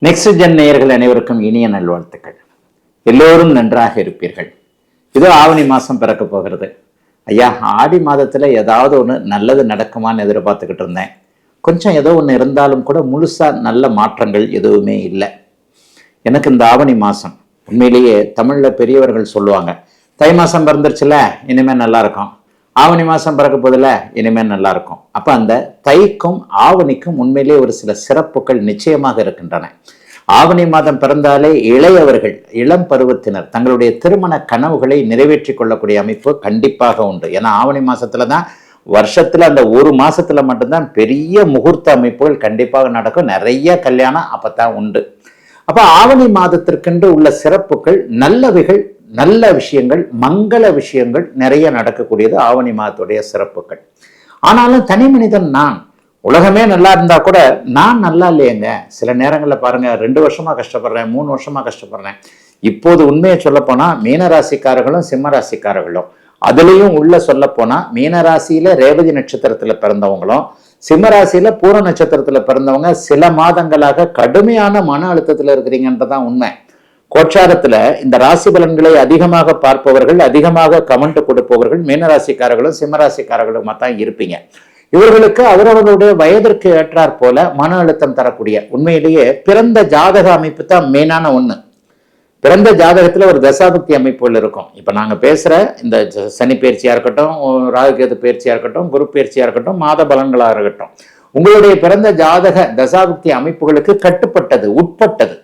Next gen நேயர்கள் அனைவருக்கும் இனிய நல்வாழ்த்துக்கள். எல்லோரும் நன்றாக இருப்பீர்கள். இதோ ஆவணி மாசம் பிறக்க போகிறது. ஐயா, ஆடி மாதத்துல ஏதாவது ஒன்று நல்லது நடக்குமான்னு எதிர்பார்த்துக்கிட்டு இருந்தேன். கொஞ்சம் ஏதோ ஒன்று இருந்தாலும் கூட முழுசா நல்ல மாற்றங்கள் எதுவுமே இல்லை. எனக்கு இந்த ஆவணி மாசம் உண்மையிலேயே தமிழ்ல பெரியவர்கள் சொல்லுவாங்க, தை மாசம் பிறந்துருச்சுல இனிமே நல்லா இருக்கும், ஆவணி மாசம் பிறக்க போதில்ல இனிமேல் நல்லா இருக்கும். அப்ப அந்த தைக்கும் ஆவணிக்கும் உண்மையிலே ஒரு சில சிறப்புகள் நிச்சயமாக இருக்கின்றன. ஆவணி மாதம் பிறந்தாலே இளையவர்கள், இளம் பருவத்தினர் தங்களுடைய திருமண கனவுகளை நிறைவேற்றி கொள்ளக்கூடிய அமைப்பு கண்டிப்பாக உண்டு. ஏன்னா ஆவணி மாசத்துலதான் வருஷத்துல அந்த ஒரு மாசத்துல மட்டும்தான் பெரிய முகூர்த்த அமைப்புகள் கண்டிப்பாக நடக்கும். நிறைய கல்யாணம் அப்பதான் உண்டு. அப்ப ஆவணி மாதத்திற்கென்று உள்ள சிறப்புகள், நல்லவைகள், நல்ல விஷயங்கள், மங்கள விஷயங்கள் நிறைய நடக்கக்கூடியது ஆவணி மாதத்துடைய சிறப்புகள். ஆனாலும் தனி மனிதன் நான், உலகமே நல்லா இருந்தா கூட நான் நல்லா இல்லையேங்க. சில நேரங்களில் பாருங்க, 2 வருஷமா கஷ்டப்படுறேன், 3 வருஷமா கஷ்டப்படுறேன். இப்போது உண்மையை சொல்ல போனா மீனராசிக்காரர்களும் சிம்மராசிக்காரர்களும், அதுலேயும் உள்ள சொல்ல போனா மீனராசியில ரேவதி நட்சத்திரத்துல பிறந்தவங்களும் சிம்மராசியில பூர நட்சத்திரத்துல பிறந்தவங்க சில மாதங்களாக கடுமையான மன அழுத்தத்துல இருக்கிறீங்கன்றதான் உண்மை. கோட்சாரத்துல இந்த ராசி பலன்களை அதிகமாக பார்ப்பவர்கள், அதிகமாக கமெண்ட் கொடுப்பவர்கள் மீனராசிக்காரர்களும் சிம்மராசிக்காரர்களுமா தான் இருப்பீங்க. இவர்களுக்கு அவரவர்களுடைய வயதிற்கு ஏற்றாற் போல மன அழுத்தம் தரக்கூடிய, உண்மையிலேயே பிறந்த ஜாதக அமைப்பு தான் மெயினான ஒண்ணு. பிறந்த ஜாதகத்துல ஒரு தசாபக்தி அமைப்புகள் இருக்கும். இப்ப நாங்க பேசுற இந்த சனி பயிற்சியா இருக்கட்டும், ராகுகேது பயிற்சியா இருக்கட்டும், குரு பயிற்சியா இருக்கட்டும், மாத பலன்களா இருக்கட்டும், உங்களுடைய பிறந்த ஜாதக தசாபக்தி அமைப்புகளுக்கு கட்டுப்பட்டது, உட்பட்டது.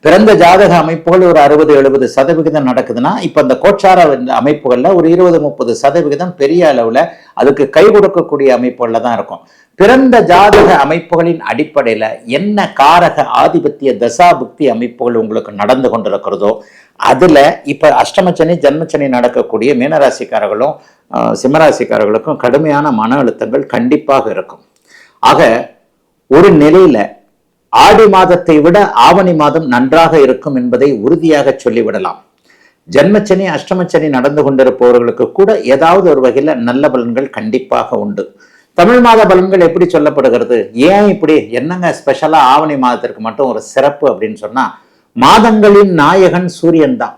பிறந்த ஜாதக அமைப்புகள் ஒரு 60-70% நடக்குதுன்னா, இப்ப இந்த கோச்சார அமைப்புகள்ல ஒரு 20-30% பெரிய அளவுல அதுக்கு கை கொடுக்கக்கூடிய அமைப்புகள்ல தான் இருக்கும். பிறந்த ஜாதக அமைப்புகளின் அடிப்படையில என்ன காரக ஆதிபத்திய தசாபுக்தி அமைப்புகள் உங்களுக்கு நடந்து கொண்டிருக்கிறதோ அதுல இப்ப அஷ்டமச்சனி ஜன்மச்சனி நடக்கக்கூடிய மீனராசிக்காரர்களும் சிம்மராசிக்காரர்களுக்கும் கடுமையான மன அழுத்தங்கள் கண்டிப்பாக இருக்கும். ஆக ஒரு நிலையில ஆடி மாதத்தை விட ஆவணி மாதம் நன்றாக இருக்கும் என்பதை உறுதியாக சொல்லிவிடலாம். ஜன்மச்சனி அஷ்டமச்சனி நடந்து கொண்டிருப்பவர்களுக்கு கூட ஏதாவது ஒரு வகையில நல்ல பலன்கள் கண்டிப்பாக உண்டு. தமிழ் மாத பலன்கள் எப்படி சொல்லப்படுகிறது? ஏன் இப்படி என்னங்க ஸ்பெஷலா ஆவணி மாதத்திற்கு மட்டும் ஒரு சிறப்பு அப்படின்னு சொன்னா, மாதங்களின் நாயகன் சூரியன் தான்.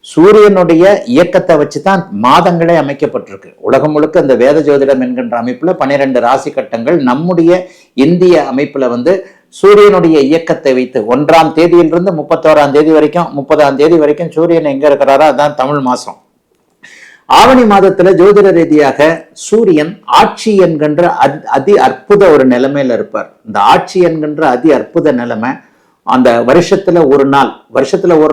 சூரியனுடைய இயக்கத்தை வச்சுதான் மாதங்களே அமைக்கப்பட்டிருக்கு. உலகம் முழுக்க இந்த வேத ஜோதிடம் என்கின்ற அமைப்புல 12 ராசி கட்டங்கள், நம்முடைய இந்திய அமைப்புல சூரியனுடைய இயக்கத்தை வைத்து 1ஆம் தேதியிலிருந்து 31ஆம் தேதி வரைக்கும், 30ஆம் தேதி வரைக்கும் சூரியன் எங்க இருக்கிறாரோ அதான் தமிழ் மாசம். ஆவணி மாதத்துல ஜோதிட ரீதியாக சூரியன் ஆட்சி என்கின்ற அதி அற்புத ஒரு நிலைமையில இருப்பார். இந்த ஆட்சி என்கின்ற அதி அற்புத நிலைமை அந்த வருஷத்துல ஒரு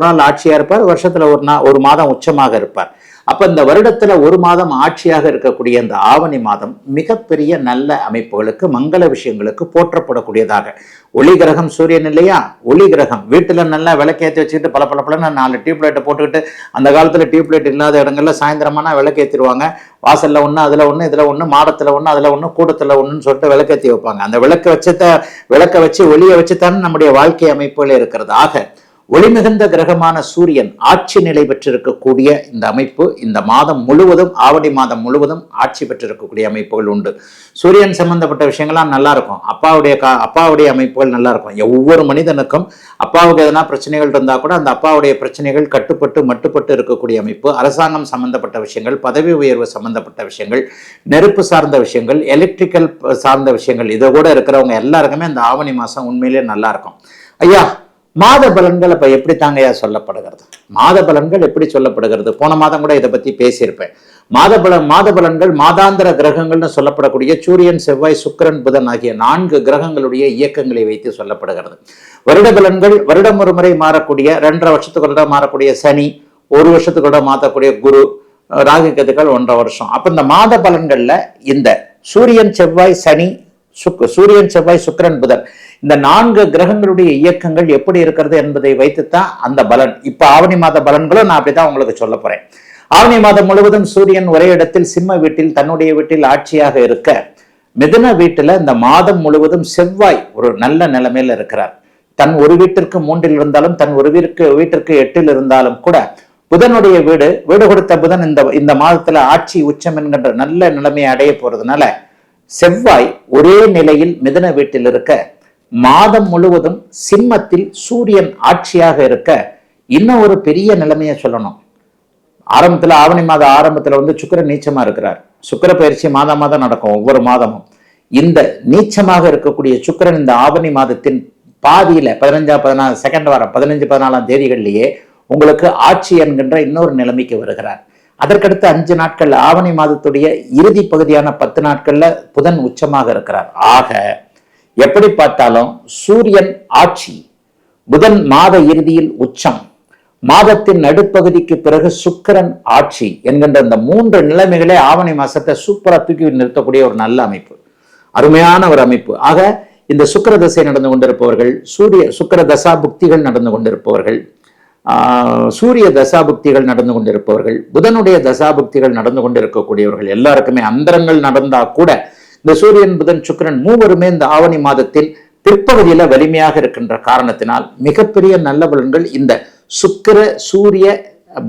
நாள் ஆட்சியா இருப்பார், வருஷத்துல ஒரு மாதம் உச்சமாக இருப்பார். அப்ப இந்த வருடத்துல ஒரு மாதம் ஆட்சியாக இருக்கக்கூடிய இந்த ஆவணி மாதம் மிகப்பெரிய நல்ல அமைப்புகளுக்கு, மங்கள விஷயங்களுக்கு போற்றப்படக்கூடியதாக. ஒளி கிரகம் சூரியன் இல்லையா? ஒளி கிரகம் வீட்டுல நல்லா விளக்கேற்றி வச்சுக்கிட்டு பல 4 டியூப்லைட்டை போட்டுக்கிட்டு, அந்த காலத்துல டியூப்லைட் இல்லாத இடங்கள்ல சாயந்தரமானா விளக்கேற்றிடுவாங்க. வாசல்ல ஒண்ணு, அதுல ஒண்ணு, இதுல ஒண்ணு, மாடத்துல ஒண்ணு, அதுல ஒண்ணு, கூடத்துல ஒண்ணுன்னு சொல்லிட்டு விளக்கேற்றி வைப்பாங்க. அந்த விளக்க வச்சு ஒளியை வச்சுத்தானே நம்முடைய வாழ்க்கை அமைப்புகள் இருக்கிறது. ஆக ஒளி மிகுந்த கிரகமான சூரியன் ஆட்சி நிலை பெற்றிருக்கக்கூடிய இந்த அமைப்பு இந்த மாதம் முழுவதும், ஆவணி மாதம் முழுவதும் ஆட்சி பெற்றிருக்கக்கூடிய அமைப்புகள் உண்டு. சூரியன் சம்பந்தப்பட்ட விஷயங்கள்லாம் நல்லா இருக்கும். அப்பாவுடைய அமைப்புகள் நல்லா இருக்கும். ஒவ்வொரு மனிதனுக்கும் அப்பாவுக்கு எதனா பிரச்சனைகள் இருந்தா கூட அந்த அப்பாவுடைய பிரச்சனைகள் கட்டுப்பட்டு மட்டுப்பட்டு இருக்கக்கூடிய அமைப்பு. அரசாங்கம் சம்பந்தப்பட்ட விஷயங்கள், பதவி உயர்வு சம்பந்தப்பட்ட விஷயங்கள், நெருப்பு சார்ந்த விஷயங்கள், எலக்ட்ரிக்கல் சார்ந்த விஷயங்கள், இதை கூட இருக்கிறவங்க எல்லாருக்குமே இந்த ஆவணி மாசம் உண்மையிலேயே நல்லா இருக்கும். ஐயா, மாத பலன்கள் அப்ப எப்படி தாங்கயா சொல்லப்படுகிறது? மாத பலன்கள் எப்படி சொல்லப்படுகிறது? போன மாதம் கூட இதை பத்தி பேசியிருப்பேன். மாத பலன்கள் மாதாந்திர கிரகங்கள்னு சொல்லப்படக்கூடிய சூரியன், செவ்வாய், சுக்கிரன், புதன் ஆகிய 4 கிரகங்களுடைய இயக்கங்களை வைத்து சொல்லப்படுகிறது. வருட பலன்கள் வருடம் ஒரு முறை மாறக்கூடிய, 2.5 வருஷத்துக்கு மாறக்கூடிய சனி, 1 வருஷத்துக்கு மாற்றக்கூடிய குரு, ராகு கேதுக்கள் 1.5 வருஷம். அப்ப இந்த மாத பலன்கள்ல இந்த சூரியன், செவ்வாய், சுக்கிரன், புதன், இந்த 4 கிரகங்களுடைய இயக்கங்கள் எப்படி இருக்கிறது என்பதை வைத்துத்தான் அந்த பலன். இப்ப ஆவணி மாத பலன்களும் நான் அப்படித்தான் உங்களுக்கு சொல்ல போறேன். ஆவணி மாதம் முழுவதும் சூரியன் ஒரே இடத்தில் சிம்ம வீட்டில், தன்னுடைய வீட்டில் ஆட்சியாக இருக்க, மிதுன வீட்டுல இந்த மாதம் முழுவதும் செவ்வாய் ஒரு நல்ல நிலைமையில இருக்கிறார். தன் ஒரு வீட்டிற்கு 3 இருந்தாலும், தன் ஒரு வீட்டிற்கு 8 இருந்தாலும் கூட புதனுடைய வீடு கொடுத்த புதன் இந்த மாதத்துல ஆட்சி உச்சம் என்கின்ற நல்ல நிலைமையை அடைய போறதுனால செவ்வாய் ஒரே நிலையில் மிதுன வீட்டில் இருக்க மாதம் முழுவதும் சிம்மத்தில் சூரியன் ஆட்சியாக இருக்க இன்னும் ஒரு பெரிய நிலைமையை சொல்லணும். ஆரம்பத்துல ஆவணி மாத ஆரம்பத்துல சுக்கிரன் நீச்சமா இருக்கிறார். சுக்கிர பயிற்சி மாதம் நடக்கும் ஒவ்வொரு மாதமும். இந்த நீச்சமாக இருக்கக்கூடிய சுக்கிரன் இந்த ஆவணி மாதத்தின் பாதியில 15 செகண்ட் வாரம் 15-14 தேதிகளிலேயே உங்களுக்கு ஆட்சி என்கின்ற இன்னொரு நிலைமைக்கு வருகிறார். அதற்கடுத்து 5 நாட்கள் ஆவணி மாதத்துடைய இறுதி பகுதியான 10 நாட்கள்ல புதன் உச்சமாக இருக்கிறார். ஆக எப்படி பார்த்தாலும் சூரியன் ஆட்சி, புதன் மாத இறுதியில் உச்சம், மாதத்தின் நடுப்பகுதிக்கு பிறகு சுக்கிரன் ஆட்சி என்கின்ற இந்த 3 நிலைமைகளே ஆவணி மாசத்தை சூப்பரா தூக்கி நிறுத்தக்கூடிய ஒரு நல்ல அமைப்பு, அருமையான ஒரு அமைப்பு. ஆக இந்த சுக்கிர தசை நடந்து கொண்டிருப்பவர்கள், சுக்கிர தசா புக்திகள் நடந்து கொண்டிருப்பவர்கள், சூரிய தசாபுக்திகள் நடந்து கொண்டிருப்பவர்கள், புதனுடைய தசாபுக்திகள் நடந்து கொண்டிருக்கக்கூடியவர்கள் எல்லாருக்குமே அந்தரங்கள் நடந்தா கூட இந்த சூரியன் புதன் சுக்கிரன் மூவருமே இந்த ஆவணி மாதத்தின் பிற்பகுதியில வலிமையாக இருக்கின்ற காரணத்தினால் மிகப்பெரிய நல்ல பலன்கள் இந்த சுக்கிர சூரிய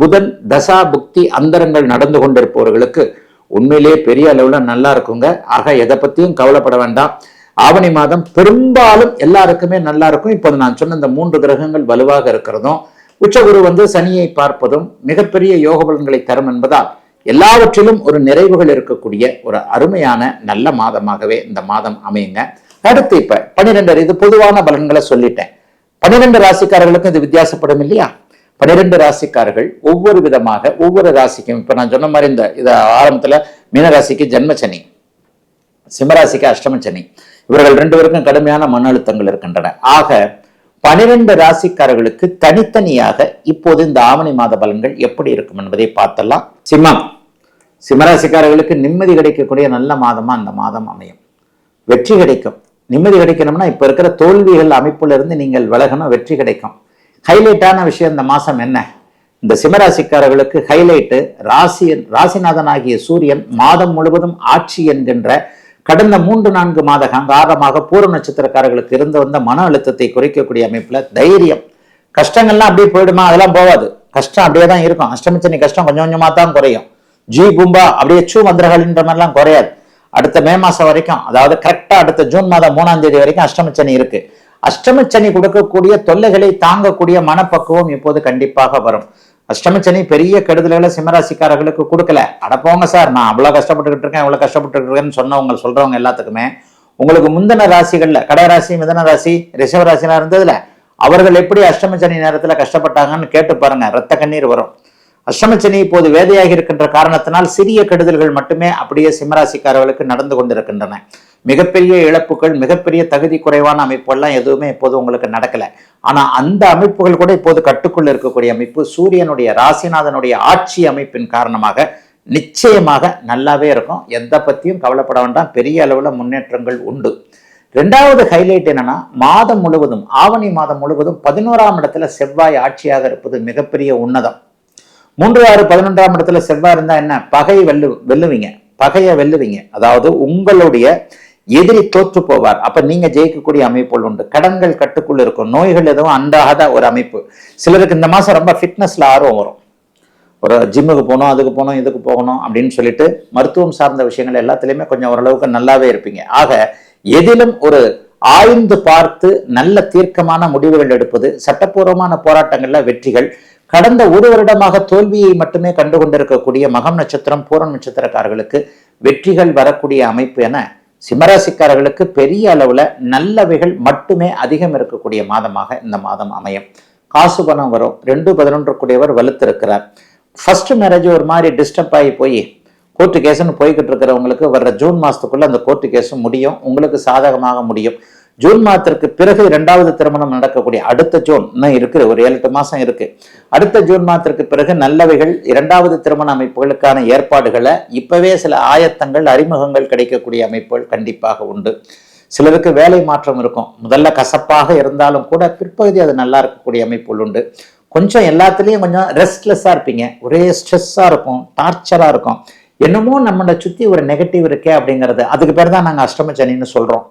புதன் தசா புக்தி அந்தரங்கள் நடந்து கொண்டிருப்பவர்களுக்கு உண்மையிலேயே பெரிய அளவுல நல்லா இருக்குங்க. ஆக எதை பத்தியும் கவலைப்பட வேண்டாம். ஆவணி மாதம் பெரும்பாலும் எல்லாருக்குமே நல்லா இருக்கும். இப்போது நான் சொன்ன இந்த 3 கிரகங்கள் வலுவாக இருக்கிறதும் உச்சகுரு சனியை பார்ப்பதும் மிகப்பெரிய யோக பலன்களை தரும் என்பதால் எல்லாவற்றிலும் ஒரு நிறைவுகள் இருக்கக்கூடிய ஒரு அருமையான நல்ல மாதமாகவே இந்த மாதம் அமையுங்க. அடுத்து இப்ப 12 இது பொதுவான பலன்களை சொல்லிட்டேன். 12 ராசிக்காரர்களுக்கும் இது வித்தியாசப்படும் இல்லையா? 12 ராசிக்காரர்கள் ஒவ்வொரு விதமாக ஒவ்வொரு ராசிக்கும், இப்ப நான் சொன்ன மாதிரி இந்த ஆரம்பத்துல மீனராசிக்கு ஜென்மச்சனி, சிம்மராசிக்கு அஷ்டமச்சனி, இவர்கள் 2 பேருக்கும் கடுமையான மன அழுத்தங்கள் இருக்கின்றன. ஆக 12 ராசிக்காரர்களுக்கு தனித்தனியாக இப்போது இந்த ஆவணி மாத பலன்கள் எப்படி இருக்கும் என்பதை பார்த்தலாம். சிம்மராசிக்காரர்களுக்கு நிம்மதி கிடைக்கக்கூடிய நல்ல மாதமா இந்த மாதம் அமையும். வெற்றி கிடைக்கும். நிம்மதி கிடைக்கணும்னா இப்ப இருக்கிற தோல்விகள் அமைப்புல இருந்து நீங்கள் விலகணும், வெற்றி கிடைக்கும். ஹைலைட்டான விஷயம் இந்த மாசம் என்ன? இந்த சிம்மராசிக்காரர்களுக்கு ஹைலைட்டு ராசிநாதன் ஆகிய சூரியன் மாதம் முழுவதும் ஆட்சி என்கின்ற கடந்த 3-4 மாத காரணமாக பூர்வ நட்சத்திரக்காரர்களுக்கு இருந்து வந்த மன அழுத்தத்தை குறைக்கக்கூடிய அமைப்புல தைரியம், கஷ்டங்கள்லாம் அப்படியே போயிடுமா? அதெல்லாம் போகாது. கஷ்டம் அப்படியே தான் இருக்கும். அஷ்டமச்சனி கஷ்டம் கொஞ்சம் கொஞ்சமா தான் குறையும். பூம்பா அப்படியே மந்திரகாலின்ற மாதிரிலாம் குறையாது. அடுத்த மே மாசம் வரைக்கும், அதாவது கரெக்டா அடுத்த ஜூன் மாதம் 3ஆம் தேதி வரைக்கும் அஷ்டமச்சனி இருக்கு. அஷ்டமச்சனி கொடுக்கக்கூடிய தொல்லைகளை தாங்கக்கூடிய மனப்பக்குவம் இப்போது கண்டிப்பாக வரும். அஷ்டமச்சனி பெரிய கெடுதல்களை சிம்மராசிக்காரர்களுக்கு கொடுக்கல. அடப்போங்க சார், நான் அவ்வளவு கஷ்டப்பட்டுக்கிட்டு இருக்கேன் இவ்வளவு கஷ்டப்பட்டு இருக்கேன்னு சொல்றவங்க எல்லாத்துக்குமே உங்களுக்கு முந்தின ராசிகள்ல கடகராசி, மிதன ராசி, ரிஷப ராசிலாம் இருந்ததுல அவர்கள் எப்படி அஷ்டமச்சனி நேரத்துல கஷ்டப்பட்டாங்கன்னு கேட்டு பாருங்க, ரத்த கண்ணீர் வரும். அஷ்டமச்சனி இப்போது வேதையாகி இருக்கின்ற காரணத்தினால் சிறிய கெடுதல்கள் மட்டுமே அப்படியே சிம்மராசிக்காரர்களுக்கு நடந்து கொண்டிருக்கின்றன. மிகப்பெரிய இழப்புகள், மிகப்பெரிய தகுதி குறைவான அமைப்புகள்லாம் எதுவுமே இப்போது உங்களுக்கு நடக்கல. ஆனா அந்த அமைப்புகள் கூட இப்போது கட்டுக்குள்ள இருக்கக்கூடிய அமைப்பு சூரியனுடைய ராசிநாதனுடைய ஆட்சி அமைப்பின் காரணமாக நிச்சயமாக நல்லாவே இருக்கும். எதை பத்தியும் கவலைப்பட வேண்டாம். பெரிய அளவுல முன்னேற்றங்கள் உண்டு. 2வது ஹைலைட் என்னன்னா, மாதம் முழுவதும் ஆவணி மாதம் முழுவதும் 11ஆம் இடத்துல செவ்வாய் ஆட்சியாக இருப்பது மிகப்பெரிய உன்னதம். 3, 6, 11ஆம் இடத்துல செவ்வாய் இருந்தா என்ன? வெல்லுவீங்க, பகையை வெல்லுவீங்க. அதாவது உங்களுடைய எதிரி தோற்று போவார். அப்ப நீங்க ஜெயிக்கக்கூடிய அமைப்புகள் உண்டு. கடன்கள் கட்டுக்குள்ள இருக்கும். நோய்கள் எதுவும் அண்டாத ஒரு அமைப்பு. சிலருக்கு இந்த மாசம் ரொம்ப ஃபிட்னஸ்ல ஆர்வம் வரும். ஒரு ஜிம்முக்கு போகணும், அதுக்கு போகணும், இதுக்கு போகணும் அப்படின்னு சொல்லிட்டு மருத்துவம் சார்ந்த விஷயங்கள் எல்லாத்துலயுமே கொஞ்சம் ஓரளவுக்கு நல்லாவே இருப்பீங்க. ஆக எதிலும் ஒரு ஆய்ந்து பார்த்து நல்ல தீர்க்கமான முடிவுகள் எடுப்பது, சட்டப்பூர்வமான போராட்டங்கள்ல வெற்றிகள். கடந்த 1 வருடமாக தோல்வியை மட்டுமே கண்டு கொண்டிருக்கக்கூடிய மகம் நட்சத்திரம், பூரம் நட்சத்திரக்காரர்களுக்கு வெற்றிகள் வரக்கூடிய அமைப்பு என சிம்மராசிக்காரர்களுக்கு பெரிய அளவுல நல்லவைகள் மட்டுமே அதிகம் இருக்கக்கூடிய மாதமாக இந்த மாதம் அமையும். காசு பணம் வரும். 2-11 கூடியவர் வலுத்திருக்கிறார். ஃபர்ஸ்ட் மேரேஜ் ஒரு மாதிரி டிஸ்டர்ப் ஆகி போய் கோர்ட்டு கேஸ்ன்னு போய்கிட்டு இருக்கிறவங்களுக்கு வர்ற ஜூன் மாசத்துக்குள்ள அந்த கோர்ட்டு கேஸும் முடியும், உங்களுக்கு சாதகமாக முடியும். ஜூன் மாதத்திற்கு பிறகு 2வது திருமணம் நடக்கக்கூடிய அடுத்த ஜூன் இன்னும் இருக்கு, ஒரு 7-8 மாசம் இருக்கு. அடுத்த ஜூன் மாதத்திற்கு பிறகு நல்லவைகள் 2வது திருமண அமைப்புகளுக்கான ஏற்பாடுகளை இப்பவே சில ஆயத்தங்கள், அறிமுகங்கள் கிடைக்கக்கூடிய அமைப்புகள் கண்டிப்பாக உண்டு. சிலருக்கு வேலை மாற்றம் இருக்கும். முதல்ல கசப்பாக இருந்தாலும் கூட பிற்பகுதி அது நல்லா இருக்கக்கூடிய அமைப்புகள் உண்டு. கொஞ்சம் எல்லாத்துலேயும் கொஞ்சம் ரெஸ்ட்லெஸ்ஸாக இருப்பீங்க. ஒரே ஸ்ட்ரெஸ்ஸாக இருக்கும், டார்ச்சராக இருக்கும். என்னமோ நம்மளை சுற்றி ஒரு நெகட்டிவ் இருக்கே அப்படிங்கிறது. அதுக்கு பேர் தான் நாங்கள் அஷ்டமச்சனின்னு சொல்கிறோம்.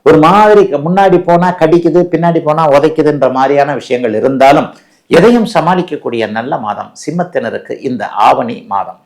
ஒரு மாதிரி முன்னாடி போனால் கடிக்குது, பின்னாடி போனால் உதைக்குதுன்ற மாதிரியான விஷயங்கள் இருந்தாலும் எதையும் சமாளிக்கக்கூடிய நல்ல மாதம் சிம்மத்தினருக்கு இந்த ஆவணி மாதம்.